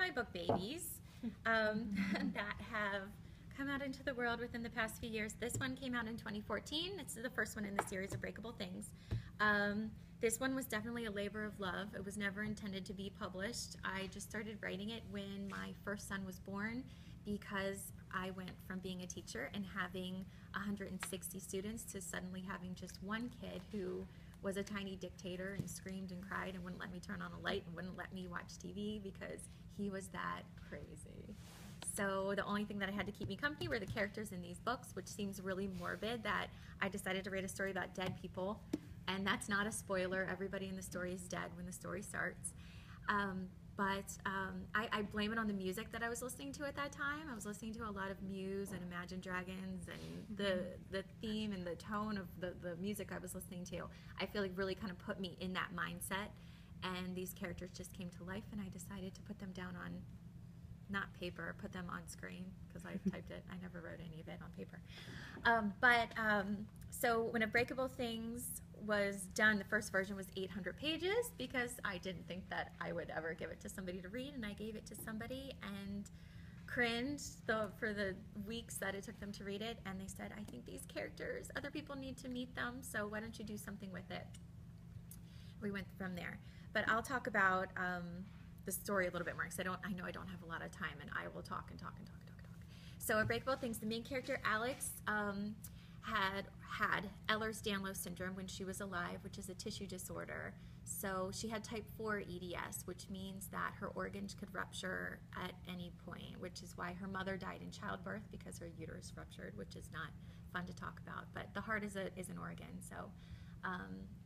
my book babies that have come out into the world within the past few years. This one came out in 2014. It's the first one in the series of Breakable Things. This one was definitely a labor of love. It was never intended to be published. I just started writing it when my first son was born, because I went from being a teacher and having 160 students to suddenly having just one kid who was a tiny dictator and screamed and cried and wouldn't let me turn on a light and wouldn't let me watch TV because he was that crazy. So the only thing that I had to keep me company were the characters in these books, which seems really morbid, that I decided to write a story about dead people. And that's not a spoiler. Everybody in the story is dead when the story starts. I blame it on the music that I was listening to at that time. I was listening to a lot of Muse and Imagine Dragons, and the theme and the tone of the music I was listening to, I feel like really kind of put me in that mindset. And these characters just came to life, and I decided to put them down on, not paper, put them on screen, because I typed it. I never wrote any of it on paper. So when Breakable Things was done, the first version was 800 pages, because I didn't think that I would ever give it to somebody to read, and I gave it to somebody and cringed for the weeks that it took them to read it, and they said, I think these characters, other people need to meet them, so why don't you do something with it? We went from there. But I'll talk about the story a little bit more, because I know I don't have a lot of time, and I will talk and talk and talk and talk and talk. So Breakable Things, the main character, Alex, had Ehlers-Danlos syndrome when she was alive, which is a tissue disorder. So she had type 4 EDS, which means that her organs could rupture at any point, which is why her mother died in childbirth, because her uterus ruptured, which is not fun to talk about. But the heart is an organ, so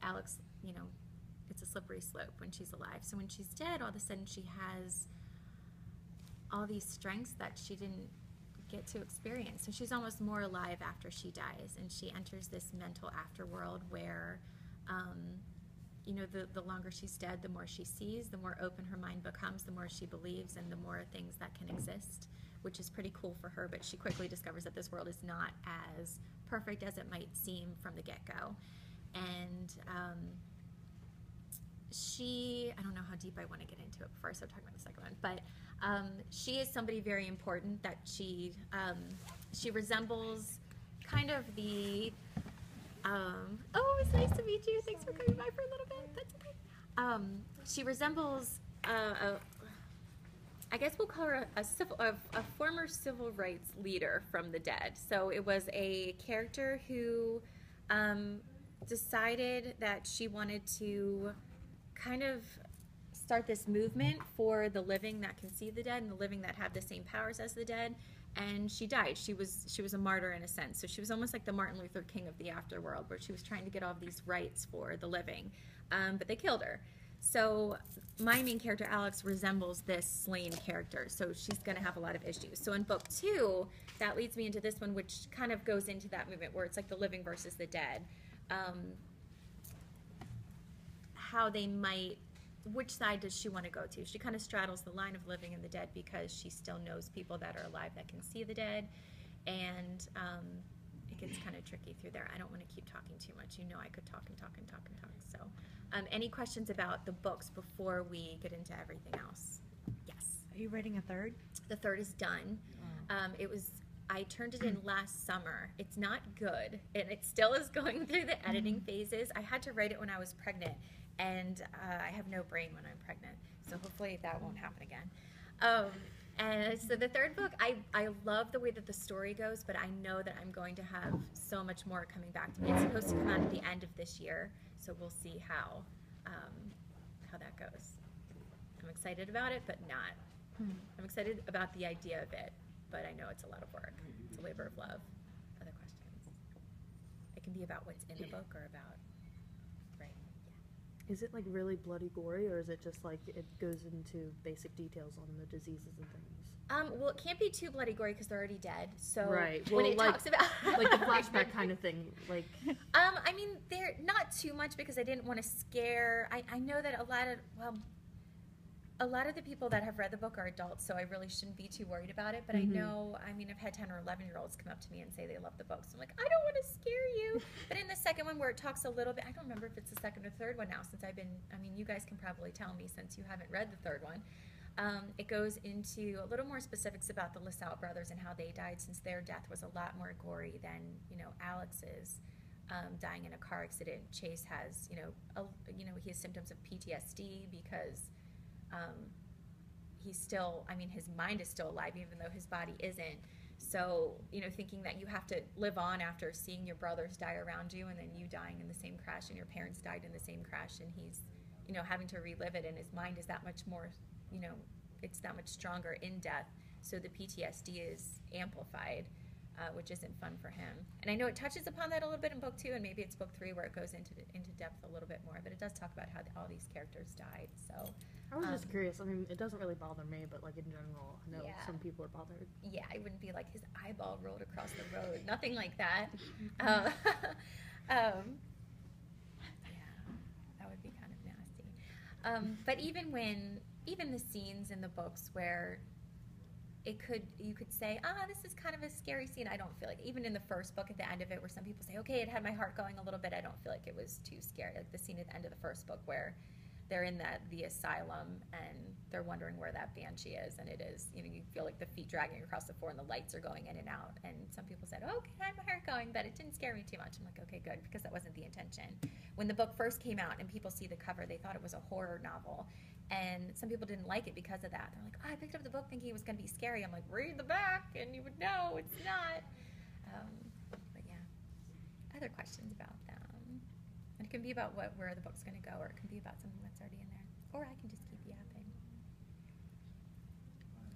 Alex, you know, it's a slippery slope when she's alive. So when she's dead, all of a sudden she has all these strengths that she didn't get to experience. So she's almost more alive after she dies, and she enters this mental afterworld where, you know, the longer she's dead, the more she sees, the more open her mind becomes, the more she believes, and the more things that can exist, which is pretty cool for her. But she quickly discovers that this world is not as perfect as it might seem from the get-go. And I don't know how deep I want to get into it before I start talking about the second one, but she is somebody very important that she resembles kind of the, oh, it's nice to meet you. Thanks for coming by for a little bit. That's okay. She resembles, I guess we'll call her a former civil rights leader from the dead. So it was a character who decided that she wanted to kind of start this movement for the living that can see the dead and the living that have the same powers as the dead. And she died. She was a martyr in a sense. So she was almost like the Martin Luther King of the afterworld, where she was trying to get all of these rights for the living, but they killed her. So my main character, Alex, resembles this slain character. So she's going to have a lot of issues. So in book 2, that leads me into this one, which kind of goes into that movement where it's like the living versus the dead. How they might, which side does she want to go to? She kind of straddles the line of living and the dead, because she still knows people that are alive that can see the dead, and it gets kind of tricky through there. I don't want to keep talking too much. You know, I could talk and talk and talk and talk. So any questions about the books before we get into everything else? Yes. Are you writing a third? The third is done. I turned it in last summer. It's not good, and it still is going through the editing phases. I had to write it when I was pregnant, and I have no brain when I'm pregnant, so hopefully that won't happen again. And so the third book, I love the way that the story goes, but I know that I'm going to have so much more coming back to me. It's supposed to come out at the end of this year, so we'll see how that goes. I'm excited about it, but not. I'm excited about the idea of it, but I know it's a lot of work. It's a labor of love. Other questions? It can be about what's in the book or about, right? Yeah. Is it like really bloody gory, or is it just like it goes into basic details on the diseases and things? Well, it can't be too bloody gory because they're already dead. So right. When well, it like, talks about like the flashback kind of thing, like. I mean, they're not too much because I didn't want to scare. I know that a lot of the people that have read the book are adults, so I really shouldn't be too worried about it. But I know, I mean, I've had 10 or 11-year-olds come up to me and say they love the book. So I'm like, I don't want to scare you. But in the second one where it talks a little bit, I don't remember if it's the second or third one now since I've been, I mean, you guys can probably tell me since you haven't read the third one. It goes into a little more specifics about the LaSalle brothers and how they died, since their death was a lot more gory than, Alex's dying in a car accident. Chase has, he has symptoms of PTSD because he's still, his mind is still alive even though his body isn't. So, thinking that you have to live on after seeing your brothers die around you and then you dying in the same crash and your parents died in the same crash, and he's, having to relive it, and his mind is that much more, it's that much stronger in death. So the PTSD is amplified, which isn't fun for him. And I know it touches upon that a little bit in book 2, and maybe it's book 3 where it goes into depth a little bit more, but it does talk about how all these characters died. So I was just curious. It doesn't really bother me, but like in general, I know some people are bothered. Yeah, I wouldn't be like his eyeball rolled across the road. Nothing like that. Yeah, that would be kind of nasty. But even the scenes in the books where you could say, this is kind of a scary scene. I don't feel like, even in the first book at the end of it where some people say, okay, it had my heart going a little bit, I don't feel like it was too scary. Like the scene at the end of the first book where they're in the asylum and they're wondering where that banshee is, and it is, you feel like the feet dragging across the floor and the lights are going in and out, and some people said, okay, I had my heart going, but it didn't scare me too much. I'm like, okay, good, because that wasn't the intention. When the book first came out and people see the cover, they thought it was a horror novel, and some people didn't like it because of that. They're like, I picked up the book thinking it was going to be scary. I'm like, read the back and you would know it's not. But yeah, other questions about them? And it can be about where the book's going to go, or it can be about something that's already in there. Or I can just keep yapping.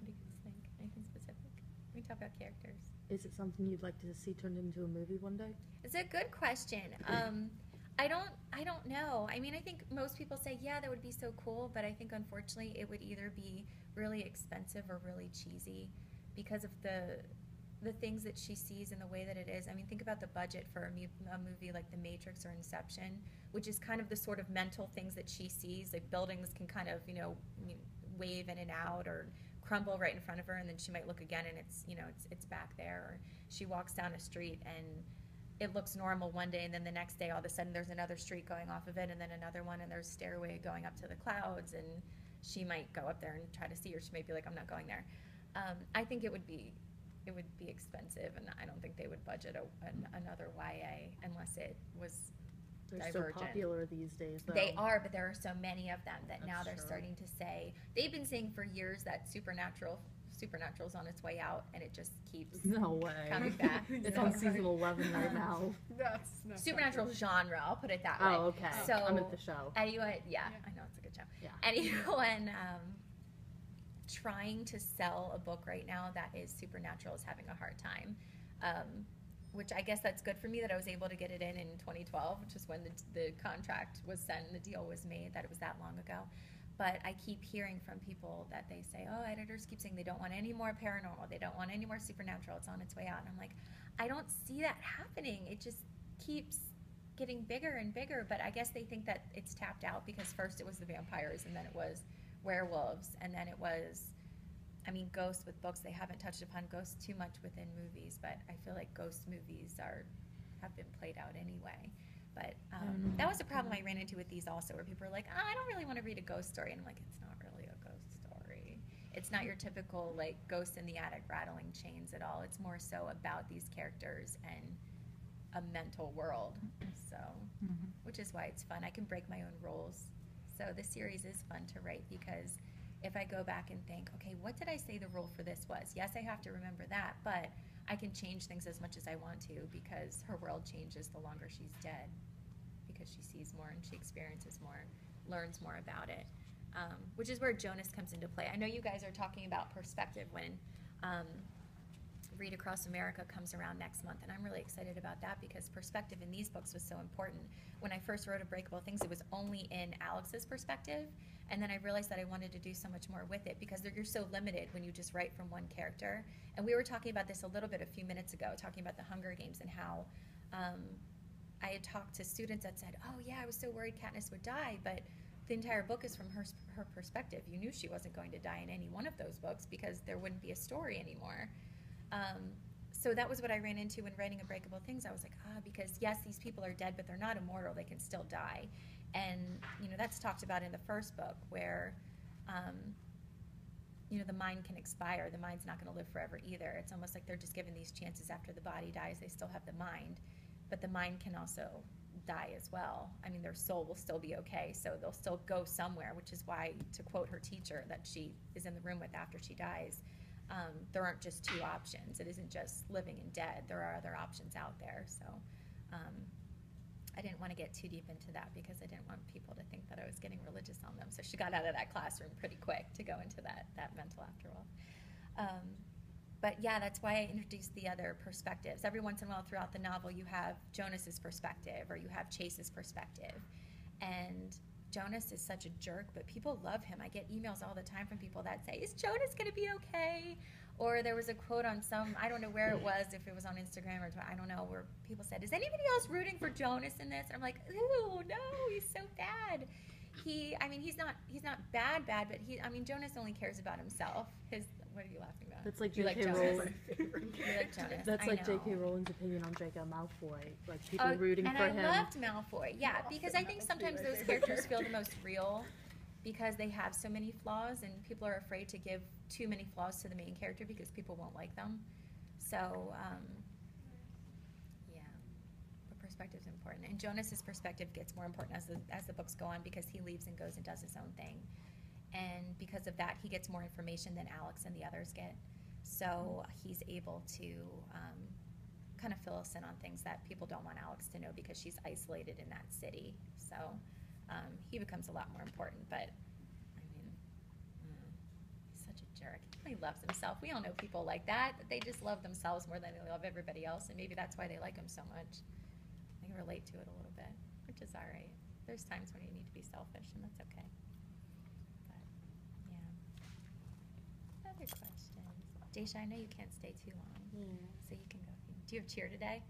What do you guys think? Anything specific? We can talk about characters. Is it something you'd like to see turned into a movie one day? It's a good question. I don't know. I think most people say, yeah, that would be so cool, but I think unfortunately it would either be really expensive or really cheesy because of the things that she sees and the way that it is. Think about the budget for a movie like The Matrix or Inception, which is kind of the sort of mental things that she sees. Like buildings can kind of, wave in and out or crumble right in front of her, and then she might look again and it's back there. Or she walks down a street and it looks normal one day, and then the next day all of a sudden there's another street going off of it, and then another one, and there's a stairway going up to the clouds, and she might go up there and try to see, or she might be like, I'm not going there. I think it would be expensive, and I don't think they would budget another YA unless it was They're divergent. so popular these days, though. They are, but there are so many of them that now they're true. starting to say, they've been saying for years that Supernatural's on its way out, and it just keeps coming back. It's on season 11 right now. That's Supernatural genre, I'll put it that way. Oh, okay. So I'm at the show. Anyone, yeah, I know it's a good show. Yeah. Anyone trying to sell a book right now that is supernatural is having a hard time. Which I guess that's good for me that I was able to get it in 2012, which is when the contract was sent and the deal was made, that it was that long ago. But I keep hearing from people that they say, editors keep saying they don't want any more paranormal, they don't want any more supernatural, it's on its way out. And I'm like, I don't see that happening. It just keeps getting bigger and bigger, but I guess they think that it's tapped out because first it was the vampires, and then it was werewolves, and then it was, ghosts with books. They haven't touched upon ghosts too much within movies, but I feel like ghost movies have been played out anyway. But that was a problem I ran into with these also, where people are like, I don't really want to read a ghost story. And I'm like, it's not really a ghost story. It's not your typical, like, ghost in the attic rattling chains at all. It's more so about these characters and a mental world. So, which is why it's fun. I can break my own rules. So this series is fun to write because if I go back and think, okay, what did I say the rule for this was? Yes, I have to remember that, but I can change things as much as I want to because her world changes the longer she's dead, because she sees more and she experiences more, learns more about it, which is where Jonas comes into play. I know you guys are talking about perspective when Read Across America comes around next month, and I'm really excited about that because perspective in these books was so important. When I first wrote Breakable Things, it was only in Alex's perspective, and then I realized that I wanted to do so much more with it because you're so limited when you just write from one character. And we were talking about this a little bit a few minutes ago, talking about the Hunger Games and how I had talked to students that said, oh yeah, I was so worried Katniss would die, but the entire book is from her perspective. You knew she wasn't going to die in any one of those books because there wouldn't be a story anymore. So that was what I ran into when writing Breakable Things. I was like, because yes, these people are dead, but they're not immortal. They can still die. And, that's talked about in the first book where you know, the mind can expire. The mind's not going to live forever either. It's almost like they're just given these chances after the body dies. They still have the mind, but the mind can also die as well. I mean, their soul will still be okay, so they'll still go somewhere, which is why, to quote her teacher that she is in the room with after she dies, there aren't just two options. It isn't just living and dead. There are other options out there. So I didn't want to get too deep into that because I didn't want people to think that I was getting religious on them. So she got out of that classroom pretty quick to go into that mental after all. But yeah, that's why I introduced the other perspectives. Every once in a while throughout the novel, you have Jonas's perspective or you have Chase's perspective. And Jonas is such a jerk, but people love him. I get emails all the time from people that say, is Jonas going to be okay? Or there was a quote on I don't know where it was, if it was on Instagram or I don't know, where people said, is anybody else rooting for Jonas in this? And I'm like, ooh, no, he's so bad. He's not bad, but Jonas only cares about himself. What are you laughing about? That's like You J.K. Jonas? Rowling. You like Jonas? That's like know. J.K. Rowling's opinion on Draco Malfoy. Like people rooting for him. And I loved Malfoy, yeah, because I think sometimes those characters feel the most real because they have so many flaws, and people are afraid to give too many flaws to the main character because people won't like them. So, yeah, but perspective's important, and Jonas's perspective gets more important as the books go on because he leaves and goes and does his own thing. And because of that, he gets more information than Alex and the others get. So he's able to kind of fill us in on things that people don't want Alex to know because she's isolated in that city. So he becomes a lot more important. But, he's such a jerk. He loves himself. We all know people like that. They just love themselves more than they love everybody else. And maybe that's why they like him so much. I can relate to it a little bit, which is all right. There's times when you need to be selfish, and that's okay. Other questions? Daisha, I know you can't stay too long, so you can go. Do you have cheer today?